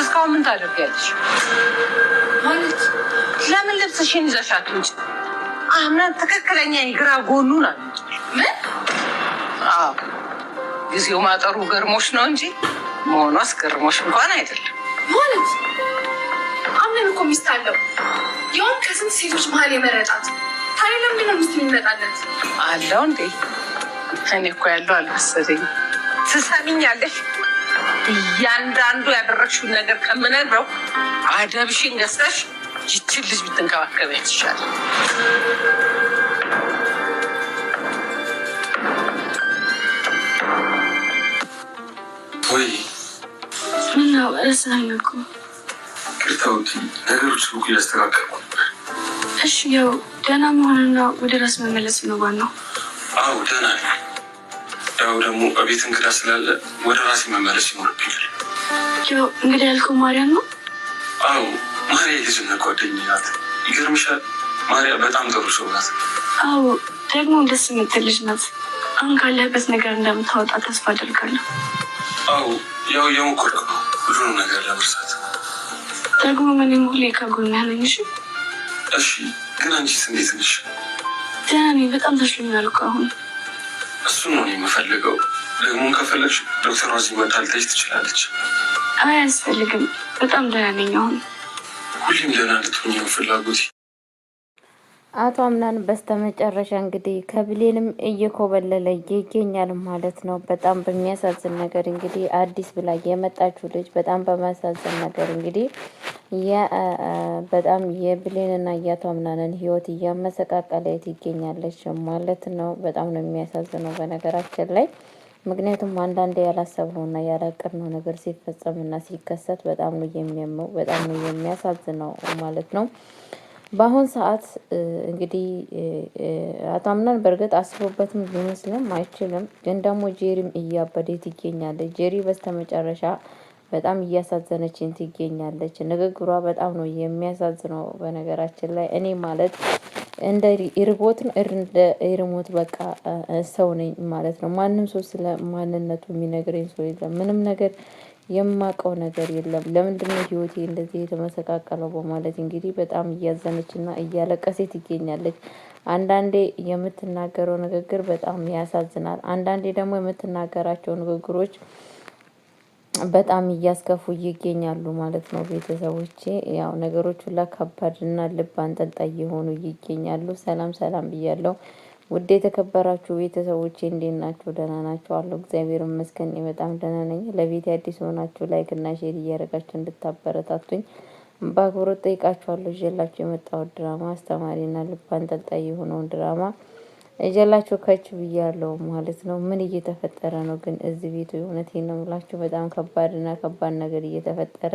እስካሁን ምን ታደርጊያለሽ? ማለት ለምን ልብስሽን ይዘሻት እንጂ አምናን ትክክለኛ የግራ ጎኑ ናት። ምን? አዎ ጊዜው ማጠሩ ገርሞሽ ነው እንጂ መሆኑ አስገርሞሽ እንኳን አይደለም። ማለት አምነን እኮ ሚስት አለው ያው ከስንት ሴቶች መሀል የመረጣት። ታዲያ ለምንድን ነው ሚስት የሚመጣለት? አለው እንዴ? እኔ እኮ ያለው አልመሰለኝም። ትሰሚኛለሽ? እያንዳንዱ ያደረግሽውን ነገር ከምነግረው አደብሽን ገዝተሽ ይችን ልጅ ብትንከባከቢያት ይሻላል። ወይ ምነው እረሳኸኝ እኮ። ቅርታውቲ ነገሮች ሁሉ እያስተካከልኩ ነበር። እሺ ያው ደህና መሆንና ወደ ራስ መመለስ ነው ዋናው። አዎ ደህና ነኝ። ያው ደግሞ በቤት እንግዳ ስላለ ወደ ራሴ መመለስ ይኖርብኛል። ያው እንግዲህ ያልከው ማርያም ነው? አዎ ማርያ የልጅነት ጓደኛዬ ናት። ይገርምሻል ማርያ በጣም ጥሩ ሰው ናት። አዎ ደግሞ ደስ የምትል ልጅ ናት። አሁን ካለህበት ነገር እንደምታወጣ ተስፋ አደርጋለሁ። አዎ ያው የሞከርኩ ነው ሁሉንም ነገር ለመርሳት። ደግሞ ምንም ሁሌ ከጎንህ ነኝ። እሺ ግን አንቺስ እንዴት ነሽ? ደህና ነኝ። በጣም ተሽሎኛል እኮ አሁን። እሱን ነው የምፈልገው። ደግሞ ከፈለግሽ ዶክተሯ እዚህ መጣ ልታይሽ ትችላለች። አይ አያስፈልግም። በጣም ደህና ነኝ አሁን። ሁሌም ደህና እንድትሆኚ ነው ፍላጎቴ። አቶ አምናን በስተመጨረሻ እንግዲህ ከብሌንም እየኮበለለ ይገኛል ማለት ነው። በጣም በሚያሳዝን ነገር እንግዲህ አዲስ ብላ የመጣችው ልጅ በጣም በማሳዝን ነገር እንግዲህ በጣም የብሌንና የአቶ አምናንን ህይወት እያመሰቃቀለት ይገኛለች ማለት ነው። በጣም ነው የሚያሳዝነው በነገራችን ላይ ምክንያቱም አንዳንዴ ያላሰብነውና ያላቀድነው ነገር ሲፈጸምና ሲከሰት በጣም ነው የሚያመው፣ በጣም ነው የሚያሳዝነው ማለት ነው። በአሁን ሰዓት እንግዲህ አቶ አምናን በእርግጥ አስቦበትም ሊመስልም አይችልም፣ ግን ደግሞ ጄሪም እያበደት ይገኛለች። ጄሪ በስተመጨረሻ በጣም እያሳዘነችን ትገኛለች። ንግግሯ በጣም ነው የሚያሳዝነው በነገራችን ላይ እኔ ማለት እንደ ሪሞት በቃ ሰው ነኝ ማለት ነው። ማንም ሰው ስለ ማንነቱ የሚነግረኝ ሰው የለም። ምንም ነገር የማውቀው ነገር የለም። ለምንድነው ህይወቴ እንደዚህ የተመሰቃቀለው በማለት እንግዲህ በጣም እያዘነችና እያለቀሰች ትገኛለች። አንዳንዴ የምትናገረው ንግግር በጣም ያሳዝናል። አንዳንዴ ደግሞ የምትናገራቸው ንግግሮች በጣም እያስከፉ ይገኛሉ ማለት ነው። ቤተሰቦቼ ያው ነገሮች ሁላ ከባድና ልብ አንጠልጣይ የሆኑ ይገኛሉ። ሰላም ሰላም ብያለሁ። ውድ የተከበራችሁ ቤተሰቦቼ እንዴት ናችሁ? ደህና ናችሁ? አለሁ እግዚአብሔር ይመስገን በጣም ደህና ነኝ። ለቤት አዲስ ሆናችሁ ላይክ እና ሼር እያደረጋችሁ እንድታበረታቱኝ በአክብሮት ጠይቃችኋለሁ። ይዤላችሁ የመጣሁት ድራማ አስተማሪና ልብ አንጠልጣይ የሆነውን ድራማ እጀላችሁ ከች ብያለሁ ማለት ነው። ምን እየተፈጠረ ነው ግን እዚህ ቤቱ? እውነቴን ነው የምላችሁ በጣም ከባድና ከባድ ነገር እየተፈጠረ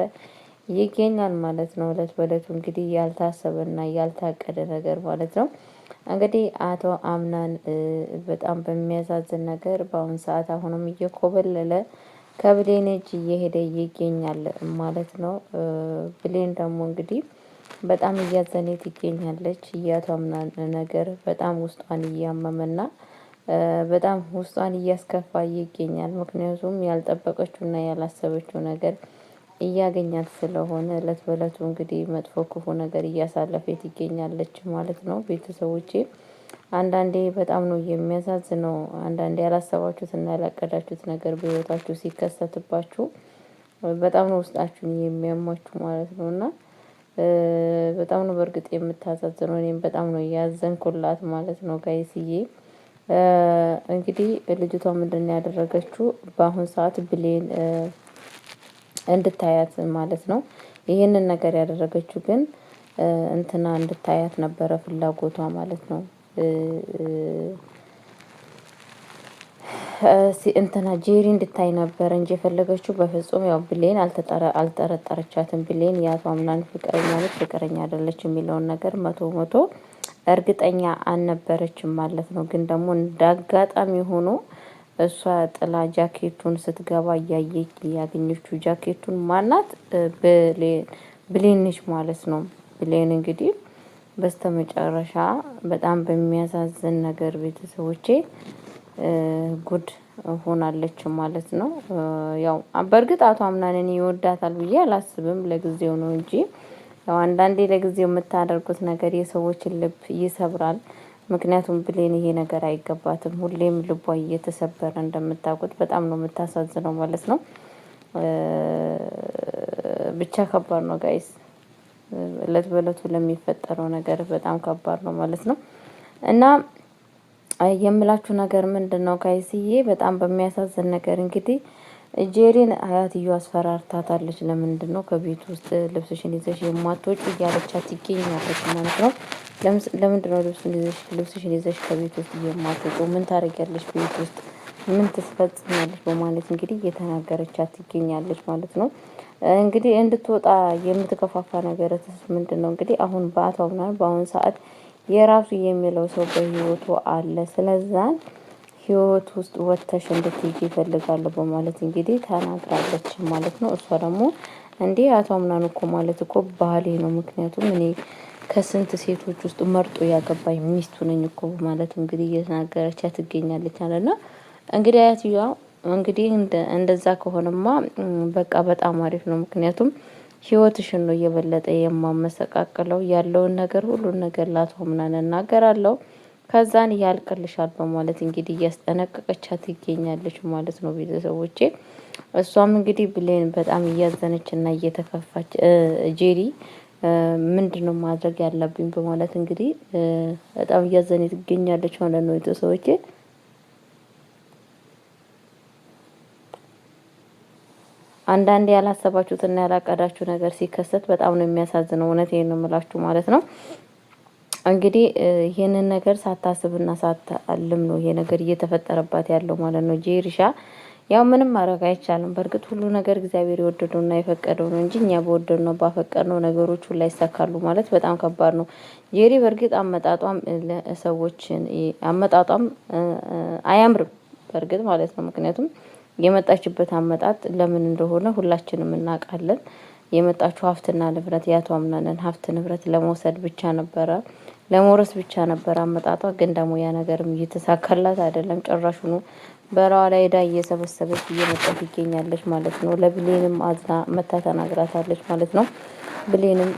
ይገኛል ማለት ነው። እለት በእለቱ እንግዲህ ያልታሰበና ያልታቀደ ነገር ማለት ነው። እንግዲህ አቶ አምናን በጣም በሚያሳዝን ነገር በአሁን ሰዓት አሁንም እየኮበለለ ከብሌን እጅ እየሄደ ይገኛል ማለት ነው። ብሌን ደግሞ እንግዲህ በጣም እያዘነች ትገኛለች። የአቶ አምናን ነገር በጣም ውስጧን እያመመና በጣም ውስጧን እያስከፋ ይገኛል። ምክንያቱም ያልጠበቀችውና ያላሰበችው ነገር እያገኛት ስለሆነ እለት በእለቱ እንግዲህ መጥፎ ክፉ ነገር እያሳለፈች ትገኛለች ማለት ነው። ቤተሰቦቼ አንዳንዴ በጣም ነው የሚያሳዝነው። አንዳንዴ ያላሰባችሁትና ያላቀዳችሁት ነገር በህይወታችሁ ሲከሰትባችሁ በጣም ነው ውስጣችሁን የሚያማችሁ ማለት ነው እና በጣም ነው በእርግጥ የምታሳዝነው። እኔም በጣም ነው ያዘንኩላት ማለት ነው ጋይስዬ። እንግዲህ ልጅቷ ምንድነው ያደረገችው? በአሁን ሰዓት ብሌን እንድታያት ማለት ነው። ይሄንን ነገር ያደረገችው ግን እንትና እንድታያት ነበረ ፍላጎቷ ማለት ነው። እንትና ጄሪ እንድታይ ነበር እንጂ የፈለገችው በፍጹም ያው ብሌን አልጠረጠረቻትም። ብሌን የአቶ አምናን ፍቅረኛ ነች፣ ፍቅረኛ አይደለች የሚለውን ነገር 100% እርግጠኛ አልነበረችም ማለት ነው። ግን ደግሞ እንዳጋጣሚ ሆኖ እሷ ጥላ ጃኬቱን ስትገባ እያየች ያገኘችው ጃኬቱን ማናት? ብሌን ነች ማለት ነው። ብሌን እንግዲህ በስተመጨረሻ በጣም በሚያሳዝን ነገር ቤተሰቦቼ ጉድ ሆናለች ማለት ነው። ያው በእርግጥ አቶ አምናንን ይወዳታል ብዬ አላስብም። ለጊዜው ነው እንጂ ያው አንዳንዴ ለጊዜው የምታደርጉት ነገር የሰዎችን ልብ ይሰብራል። ምክንያቱም ብሌን ይሄ ነገር አይገባትም። ሁሌም ልቧ እየተሰበረ እንደምታውቁት በጣም ነው የምታሳዝነው ማለት ነው። ብቻ ከባድ ነው ጋይስ። እለት በእለቱ ለሚፈጠረው ነገር በጣም ከባድ ነው ማለት ነው። እና የምላችሁ ነገር ምንድነው ጋይስዬ፣ በጣም በሚያሳዝን ነገር እንግዲህ ጄሪን አያትዮ አስፈራርታታለች። ለምንድነው ከቤት ውስጥ ልብስሽን ይዘሽ የማትወጪ እያለቻት ይገኛለች ማለት ነው። ለምንድነው ልብስሽን ይዘሽ ከቤት ውስጥ የማትወጪው? ምን ታደርጊያለሽ ቤት ውስጥ? ምን ትፈጽሚያለሽ? በማለት እንግዲህ እየተናገረቻት ትገኛለች ማለት ነው። እንግዲህ እንድትወጣ የምትከፋፋ ነገር ምንድነው? እንግዲህ አሁን በአቶ ምናምን በአሁን ሰዓት የራሱ የሚለው ሰው በህይወቱ አለ። ስለዛን ህይወት ውስጥ ወጥተሽ እንድትሄጂ ይፈልጋለሁ በማለት እንግዲህ ተናግራለች ማለት ነው። እሷ ደግሞ እንዴ አቶ ምናምን እኮ ማለት እኮ ባሌ ነው፣ ምክንያቱም እኔ ከስንት ሴቶች ውስጥ መርጦ ያገባኝ ሚስቱ ነኝ እኮ በማለት እንግዲህ እየተናገረች ትገኛለች አለና እንግዲህ አያትየዋ እንግዲህ እንደዛ ከሆነማ በቃ በጣም አሪፍ ነው። ምክንያቱም ህይወትሽን ነው እየበለጠ የማመሰቃቅለው፣ ያለውን ነገር ሁሉን ነገር ላቶ ምናምን እናገራለሁ፣ ከዛን ያልቅልሻል በማለት እንግዲህ እያስጠነቀቀቻት ትገኛለች ማለት ነው ቤተሰቦቼ። እሷም እንግዲህ ብሌን በጣም እያዘነች እና እየተከፋች ጄሪ ምንድነው ማድረግ ያለብኝ በማለት እንግዲህ በጣም እያዘነች ትገኛለች ማለት ነው ቤተሰቦቼ። አንዳንዴ ያላሰባችሁትና ያላቀዳችሁ ነገር ሲከሰት በጣም ነው የሚያሳዝነው። እውነቴን ነው የምላችሁ ማለት ነው። እንግዲህ ይሄንን ነገር ሳታስብና ሳታልም ነው ይሄ ነገር እየተፈጠረባት ያለው ማለት ነው ጄሪሻ። ያው ምንም ማድረግ አይቻልም። በእርግጥ ሁሉ ነገር እግዚአብሔር የወደደውና የፈቀደው ነው እንጂ እኛ በወደድነው ባፈቀድነው ነገሮች ሁሉ ይሳካሉ ማለት በጣም ከባድ ነው። ጄሪ በእርግጥ አመጣጧም ለሰዎችን አመጣጧም አያምርም በእርግጥ ማለት ነው። ምክንያቱም የመጣችበት አመጣጥ ለምን እንደሆነ ሁላችንም እናውቃለን። የመጣችው ሀብትና ንብረት የአቶ አምናንን ሀብት ንብረት ለመውሰድ ብቻ ነበረ፣ ለመውረስ ብቻ ነበረ አመጣጧ። ግን ደግሞ ያ ነገርም እየተሳካላት አይደለም። ጭራሹኑ በራዋ ላይ ዕዳ እየሰበሰበች እየመጣች ይገኛለች ማለት ነው። ለብሌንም አዝና መታ ተናግራታለች ማለት ነው። ብሌንም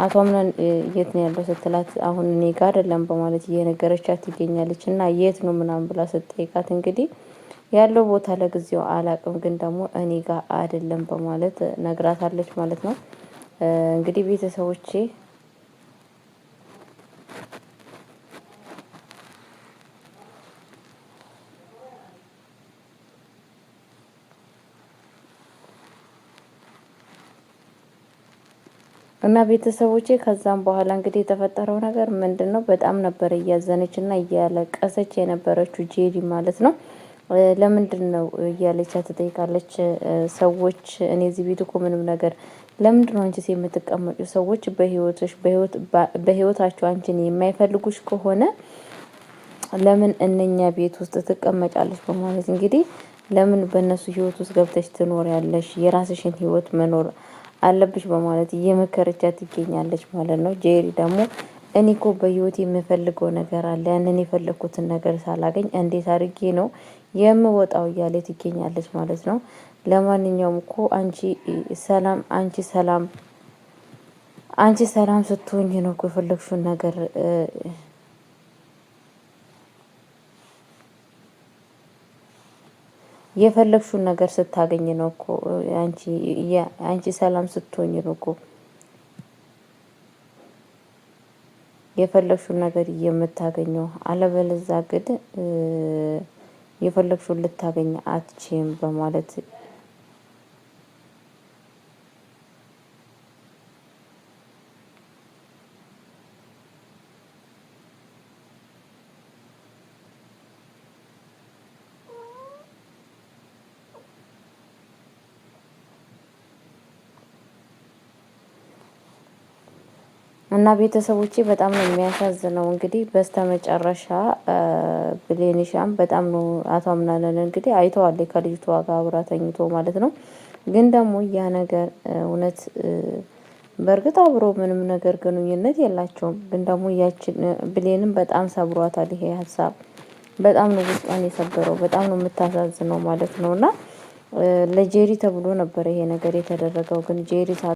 አቶ አምናን የት ነው ያለው ስትላት አሁን እኔ ጋር አይደለም በማለት እየነገረቻት ትገኛለች። እና የት ነው ምናምን ብላ ስትጠይቃት እንግዲህ ያለው ቦታ ለጊዜው አላቅም፣ ግን ደግሞ እኔ ጋር አይደለም በማለት ነግራታለች ማለት ነው። እንግዲህ ቤተሰቦቼ እና ቤተሰቦቼ ከዛም በኋላ እንግዲህ የተፈጠረው ነገር ምንድነው? በጣም ነበር እያዘነች እና እያለቀሰች የነበረችው ጄሪ ማለት ነው። ለምንድነው እያለች ትጠይቃለች። ሰዎች እኔ እዚህ ቤት እኮ ምንም ነገር ለምንድነው አንቺስ የምትቀመጪው? ሰዎች በህይወታቸው አንቺን የማይፈልጉሽ ከሆነ ለምን እነኛ ቤት ውስጥ ትቀመጫለች? በማለት እንግዲህ ለምን በእነሱ ህይወት ውስጥ ገብተሽ ትኖሪያለሽ? የራስሽን ህይወት መኖር አለብሽ በማለት እየመከረቻት ትገኛለች ማለት ነው። ጄሪ ደግሞ እኔ እኮ በህይወት የምፈልገው ነገር አለ፣ ያንን የፈለኩትን ነገር ሳላገኝ እንዴት አድርጌ ነው የምወጣው እያለ ትገኛለች ማለት ነው። ለማንኛውም እኮ አንቺ ሰላም ስትሆኝ ነው እኮ የፈለግሽውን ነገር የፈለግሽውን ነገር ስታገኝ ነው እኮ አንቺ ሰላም ስትሆኝ ነው እኮ የፈለግሽውን ነገር የምታገኘው። አለበለዛ ግን የፈለግሽውን ልታገኝ አትችይም በማለት እና ቤተሰቦቼ በጣም ነው የሚያሳዝነው። እንግዲህ በስተመጨረሻ ብሌኒሻም በጣም ነው አቶ አምናለን እንግዲህ አይተዋል ከልጅቷ ጋር አብራ ተኝቶ ማለት ነው። ግን ደግሞ ያ ነገር እውነት በእርግጥ አብሮ ምንም ነገር ግንኙነት የላቸውም። ግን ደግሞ ያችን ብሌንም በጣም ሰብሯታል ይሄ ሀሳብ። በጣም ነው ውስጧን የሰበረው። በጣም ነው የምታሳዝነው ማለት ነው። እና ለጄሪ ተብሎ ነበር ይሄ ነገር የተደረገው ግን ጄሪ